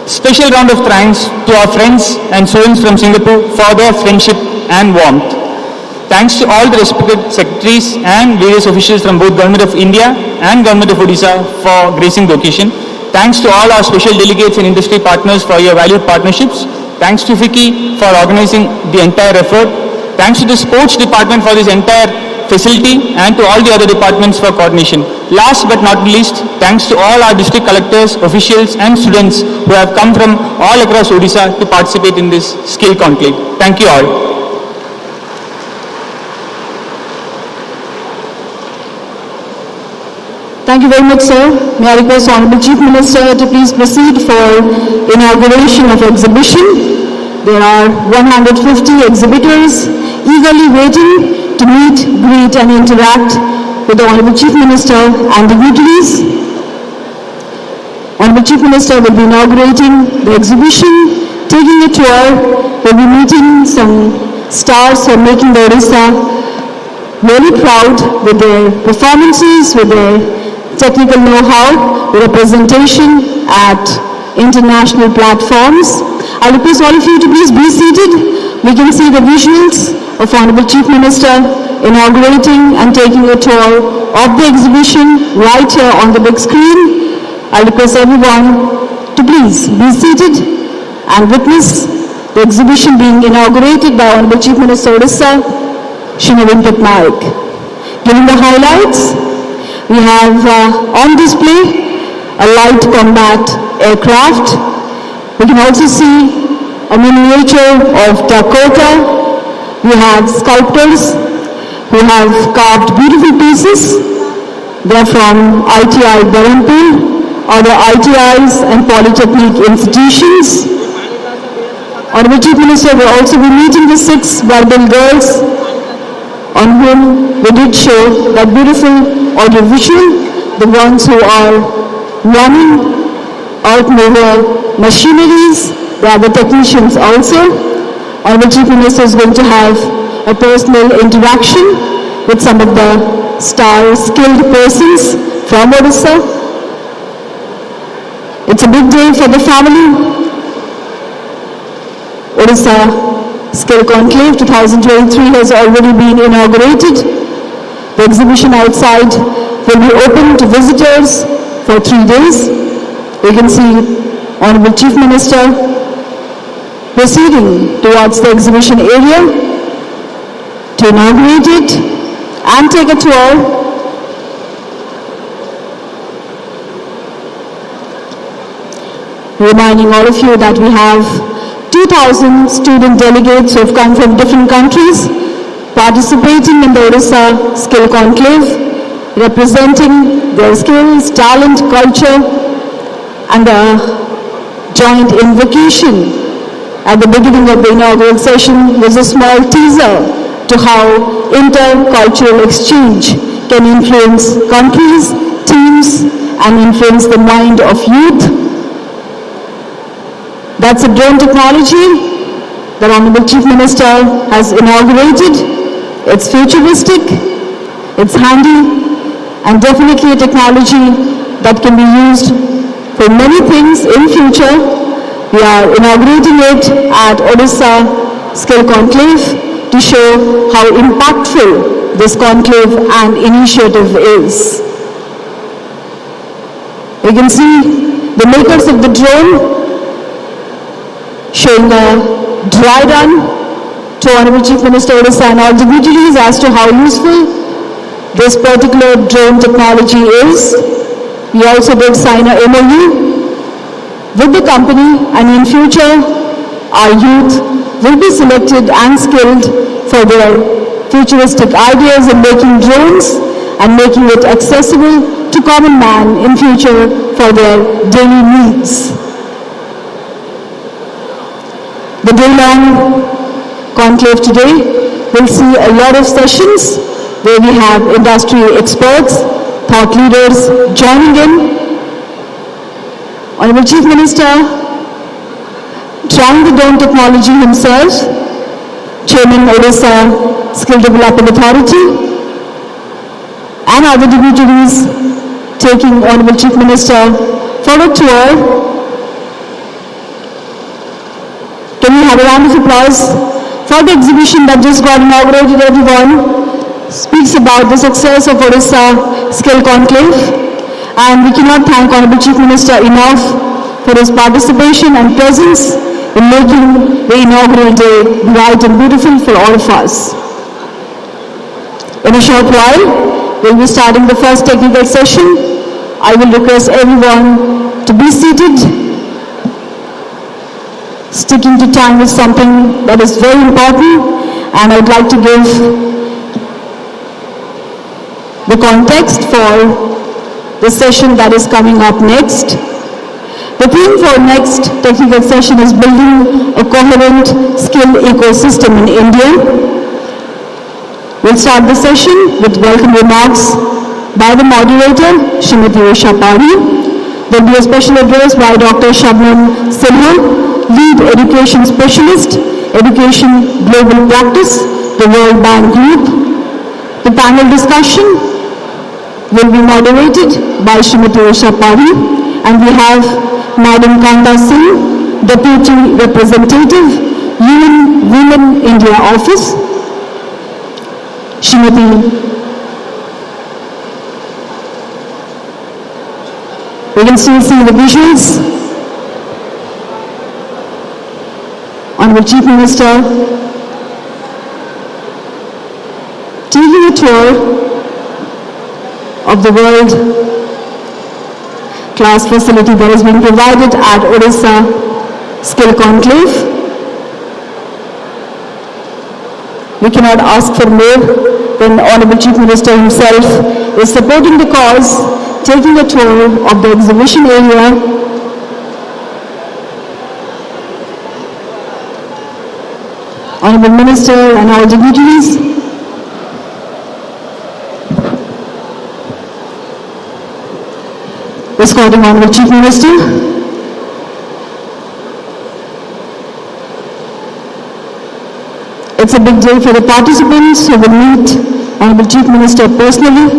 Special round of thanks to our friends and students from Singapore for their friendship and warmth. Thanks to all the respected secretaries and various officials from both Government of India and Government of Odisha for gracing the occasion. Thanks to all our special delegates and industry partners for your valued partnerships. Thanks to FICCI for organizing the entire effort. Thanks to the sports department for this entire facility and to all the other departments for coordination. Last but not least, thanks to all our district collectors, officials and students who have come from all across Odisha to participate in this skill conclave. Thank you all. Thank you very much, sir. May I request Honorable Chief Minister to please proceed for inauguration of exhibition. There are 150 exhibitors eagerly waiting to meet, greet and interact with the Honorable Chief Minister and dignitaries. Honorable Chief Minister will be inaugurating the exhibition, taking a tour, will be meeting some stars who are making the Odisha really proud with their performances, with their technical know-how, representation at international platforms. I request all of you to please be seated. We can see the visuals of Honorable Chief Minister inaugurating and taking a tour of the exhibition right here on the big screen. I request everyone to please be seated and witness the exhibition being inaugurated by Honorable Chief Minister Odisha, Shri Naveen Patnaik. Given the highlights, we have on display a light combat aircraft. We can also see a miniature of terracotta. We have sculptors who have carved beautiful pieces. They are from ITI Dharampur, other ITIs and polytechnic institutions. Honorable Chief Minister will also be meeting the 6 Barbel girls on whom we did show that beautiful audiovisual, the ones who are running outmover machineries, they are the technicians also. Honorable Chief Minister is going to have a personal interaction with some of the star skilled persons from Odisha. It's a big day for the family. Odisha Skill Conclave 2023 has already been inaugurated. The exhibition outside will be open to visitors for 3 days. You can see Honorable Chief Minister proceeding towards the exhibition area to inaugurate it and take a tour. Reminding all of you that we have 2,000 student delegates who have come from different countries participating in the Odisha Skill Conclave, representing their skills, talent, culture, and the joint invocation at the beginning of the inaugural session was a small teaser to how intercultural exchange can influence countries, teams, and influence the mind of youth. That's a drone technology that Honorable Chief Minister has inaugurated. It's futuristic, it's handy, and definitely a technology that can be used for many things in future. We are inaugurating it at Odisha Skill Conclave to show how impactful this conclave and initiative is. You can see the makers of the drone showing a dry run to Honorable Chief Minister Odisha and all dignitaries as to how useful this particular drone technology is. We also did sign a MOU with the company, and in future our youth will be selected and skilled for their futuristic ideas in making drones and making it accessible to common man in future for their daily needs. The day-long conclave today will see a lot of sessions where we have industry experts, thought leaders joining in. Honorable Chief Minister, trying the drone technology himself, Chairman Odisha Skill Development Authority, and other dignitaries taking Honorable Chief Minister for a tour. Can we have a round of applause for the exhibition that just got inaugurated, everyone? Speaks about the success of Odisha Skill Conclave, and we cannot thank Honorable Chief Minister enough for his participation and presence in making the inaugural day bright and beautiful for all of us. In a short while, we'll be starting the first technical session. I will request everyone to be seated. Sticking to time is something that is very important, and I'd like to give the context for the session that is coming up next. The theme for next technical session is building a coherent skill ecosystem in India. We'll start the session with welcome remarks by the moderator, Srimati Usha Pari. There will be a special address by Dr. Shabnam Sinha, Lead Education Specialist, Education Global Practice, the World Bank Group. The panel discussion will be moderated by Srimati Usha Pari, and we have Madam Kanta Singh, Deputy Representative, UN Women India Office, Srimati. We can still see the visuals. Honorable Chief Minister taking a tour of the world class facility that has been provided at Odisha Skill Conclave. We cannot ask for more when Honorable Chief Minister himself is supporting the cause, taking a tour of the exhibition area. Honorable Minister and all dignitaries, escorting Honorable Chief Minister. It's a big day for the participants who will meet Honorable Chief Minister personally,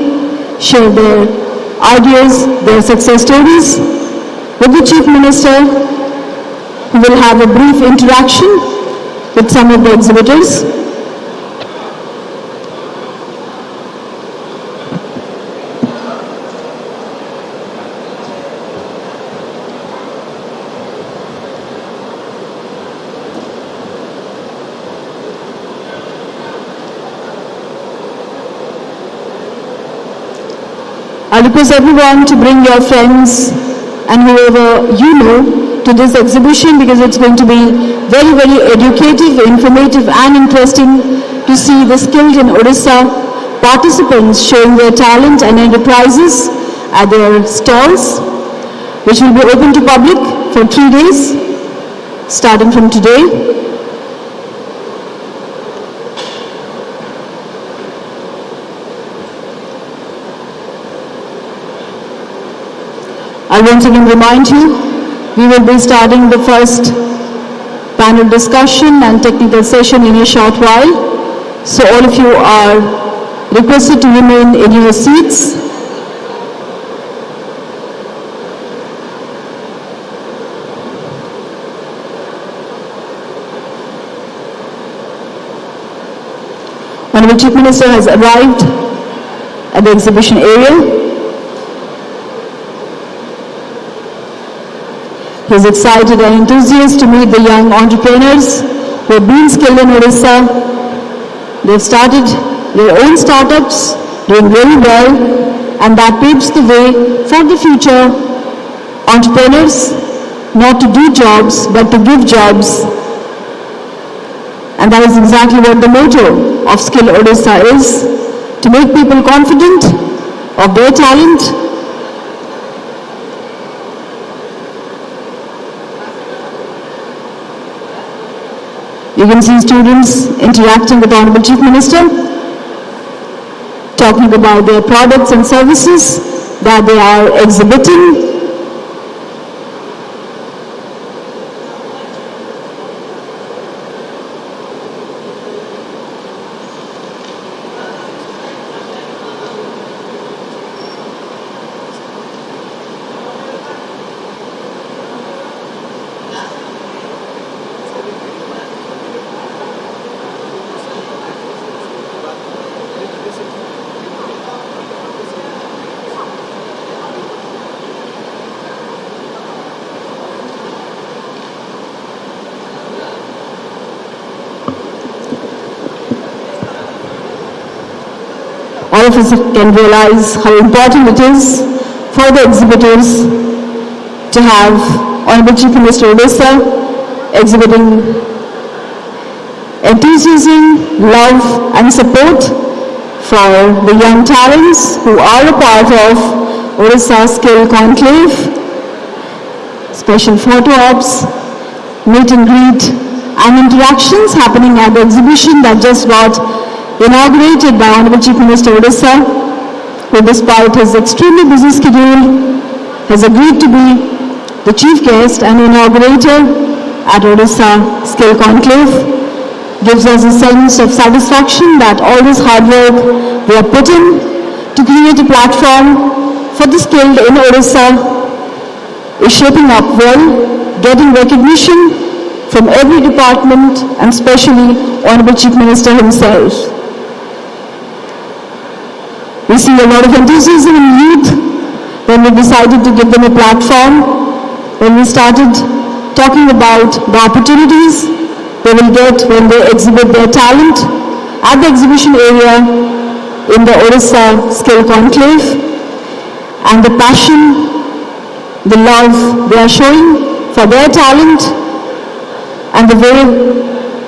share their ideas, their success stories with the Chief Minister, who will have a brief interaction with some of the exhibitors. I request everyone to bring your friends and whoever you know to this exhibition because it's going to be very, very educative, informative and interesting to see the skilled in Odisha participants showing their talent and enterprises at their stalls, which will be open to public for 3 days, starting from today. I once again remind you, we will be starting the first panel discussion and technical session in a short while. So all of you are requested to remain in your seats. Honorable Chief Minister has arrived at the exhibition area. He is excited and enthusiastic to meet the young entrepreneurs who have been skilled in Odisha. They have started their own startups, doing very well, and that paves the way for the future entrepreneurs not to do jobs but to give jobs. And that is exactly what the motto of Skill Odisha is, to make people confident of their talent. You can see students interacting with the Honorable Chief Minister, talking about their products and services that they are exhibiting. All of us can realize how important it is for the exhibitors to have Honorable Chief Minister Odisha exhibiting enthusiasm, love and support for the young talents who are a part of Odisha Skill Conclave, special photo ops, meet and greet and interactions happening at the exhibition that just got inaugurated by Honorable Chief Minister Odisha, who despite his extremely busy schedule has agreed to be the chief guest and inaugurator at Odisha Skill Conclave. Gives us a sense of satisfaction that all this hard work we have put in to create a platform for the skilled in Odisha is shaping up well, getting recognition from every department and especially Honorable Chief Minister himself. We see a lot of enthusiasm in youth when we decided to give them a platform, when we started talking about the opportunities they will get when they exhibit their talent at the exhibition area in the Odisha Skill Conclave, and the passion, the love they are showing for their talent and the way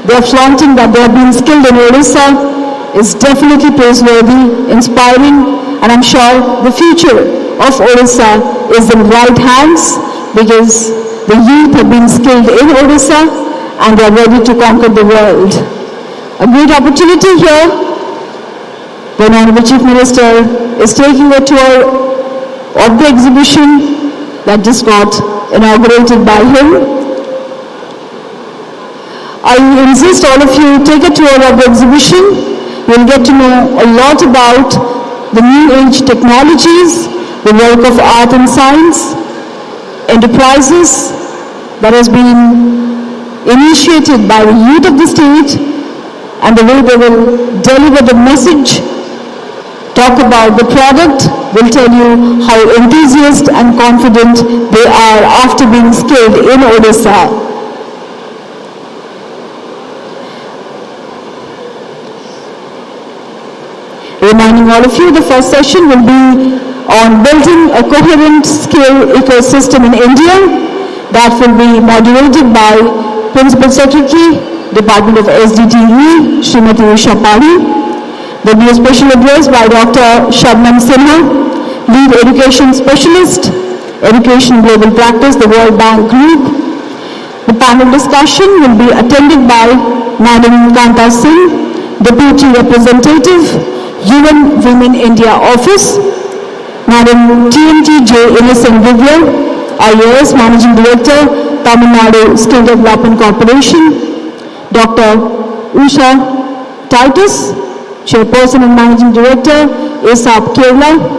they are flaunting that they have been skilled in Odisha is definitely praiseworthy, inspiring, and I'm sure the future of Odisha is in right hands because the youth have been skilled in Odisha and they are ready to conquer the world. A great opportunity here when Honorable Chief Minister is taking a tour of the exhibition that just got inaugurated by him. I insist all of you take a tour of the exhibition. You'll get to know a lot about the new age technologies, the work of art and science, enterprises that has been initiated by the youth of the state and the way they will deliver the message, talk about the product, will tell you how enthusiastic and confident they are after being skilled in Odisha. Reminding all of you, the first session will be on building a coherent skill ecosystem in India that will be moderated by Principal Secretary, Department of SDTE, Srimati Usha Pali. There will be a special address by Dr. Shabnam Sinha, Lead Education Specialist, Education Global Practice, the World Bank Group. The panel discussion will be attended by Madam Kanta Singh, Deputy Representative, UN Women India Office, Madam TNT J. Innocent Divya, IAS Managing Director, Tamil Nadu Skill Development Corporation, Dr. Usha Titus, Chairperson and Managing Director, ASAP Kerala,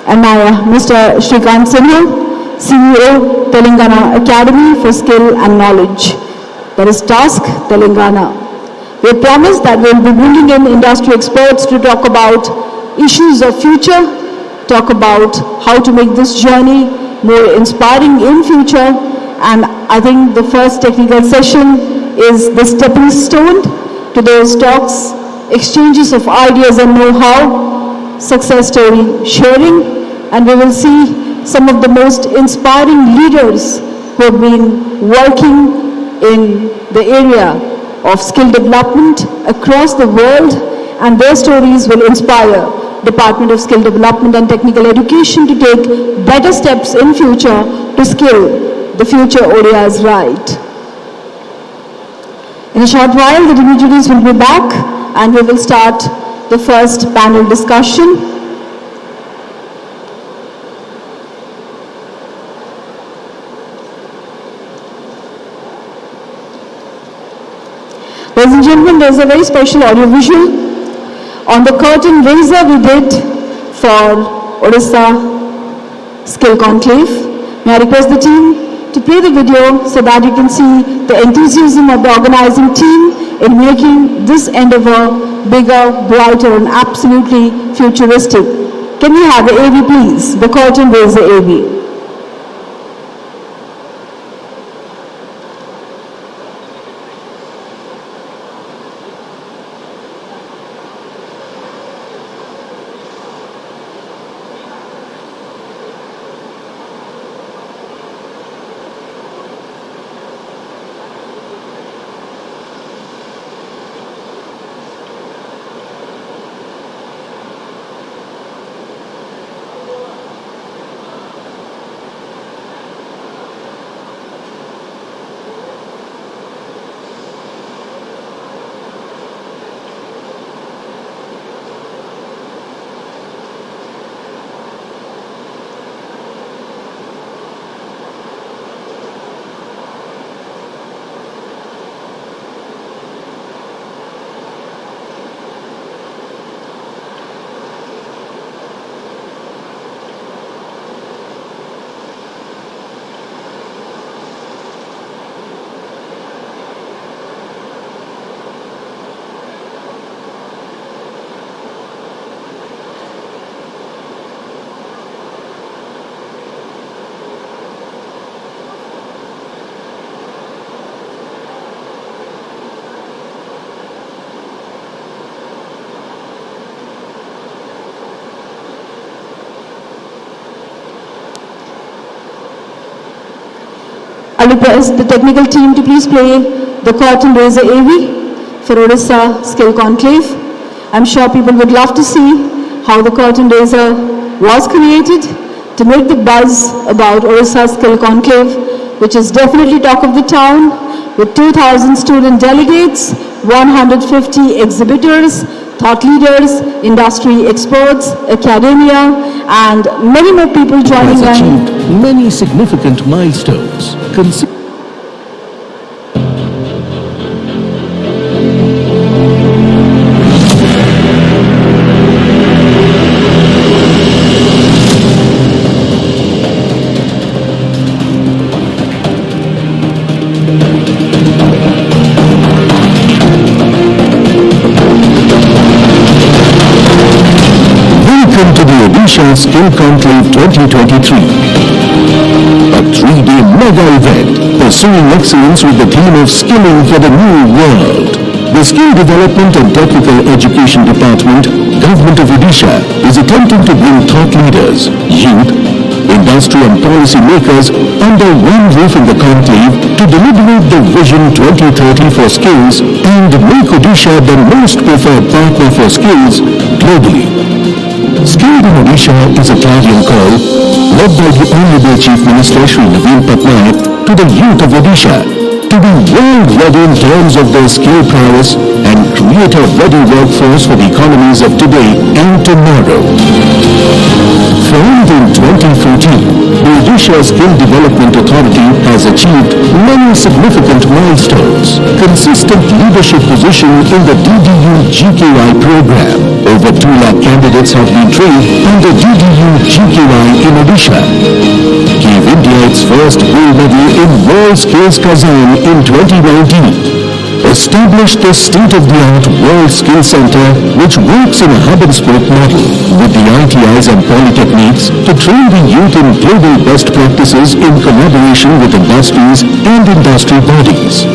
and Mr. Shrikant Sinha, CEO, Telangana Academy for Skill and Knowledge. That is TASK, Telangana. We have promised that we will be bringing in industry experts to talk about issues of future, talk about how to make this journey more inspiring in future, and I think the first technical session is the stepping stone to those talks, exchanges of ideas and know-how, success story sharing, and we will see some of the most inspiring leaders who have been working in the area of skill development across the world, and their stories will inspire Department of Skill Development and Technical Education to take better steps in future to skill the future ODIs right. In a short while, the dignitaries will be back and we will start the first panel discussion. Ladies and gentlemen, there is a very special audiovisual on the curtain raiser we did for Odisha Skill Conclave. May I request the team to play the video so that you can see the enthusiasm of the organizing team in making this endeavor bigger, brighter, and absolutely futuristic. Can we have the AV please? The curtain raiser AV. I request the technical team to please play the curtain raiser AV for Odisha Skill Conclave. I'm sure people would love to see how the curtain raiser was created to make the buzz about Odisha Skill Conclave, which is definitely talk of the town, with 2,000 student delegates, 150 exhibitors, thought leaders, industry experts, academia, and many more people joining has in. achieved many significant milestones. Welcome to the Odisha Skill Conclave 2023. A 3-day mega event pursuing excellence with the theme of skilling for the new world. The Skill Development and Technical Education Department, Government of Odisha Odisha is attempting to bring thought leaders, youth, industry and policy makers under one roof in the conclave to deliberate the Vision 2030 for skills and make Odisha the most preferred partner for skills globally. Skilled in Odisha is a clarion call led by the Honorable Chief Minister Shri Naveen Patnaik to the youth of Odisha to be well ready in terms of their skill prowess and create a ready workforce for the economies of today and tomorrow. Formed in 2014, the Odisha Skill Development Authority has achieved many significant milestones. Consistent leadership position in the DDU GKI program. Over 2 lakh candidates have been trained under DDU GKI in Odisha. Gave India its first gold medal in World Skills Kazan in 2019. Established the state-of-the-art World Skills Center, which works in a hub-and-spoke model with the ITIs and polytechniques to train the youth in global best practices in collaboration with industries and industry bodies.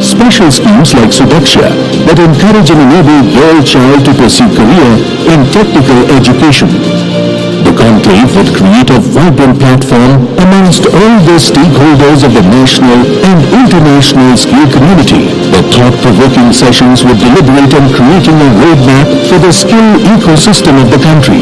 Special schemes like Sudaksha that encourage and enable girl child to pursue career in technical education. The conclave would create a vibrant platform amongst all the stakeholders of the national and international skill community. The thought-provoking sessions would deliberate on creating a roadmap for the skill ecosystem of the country.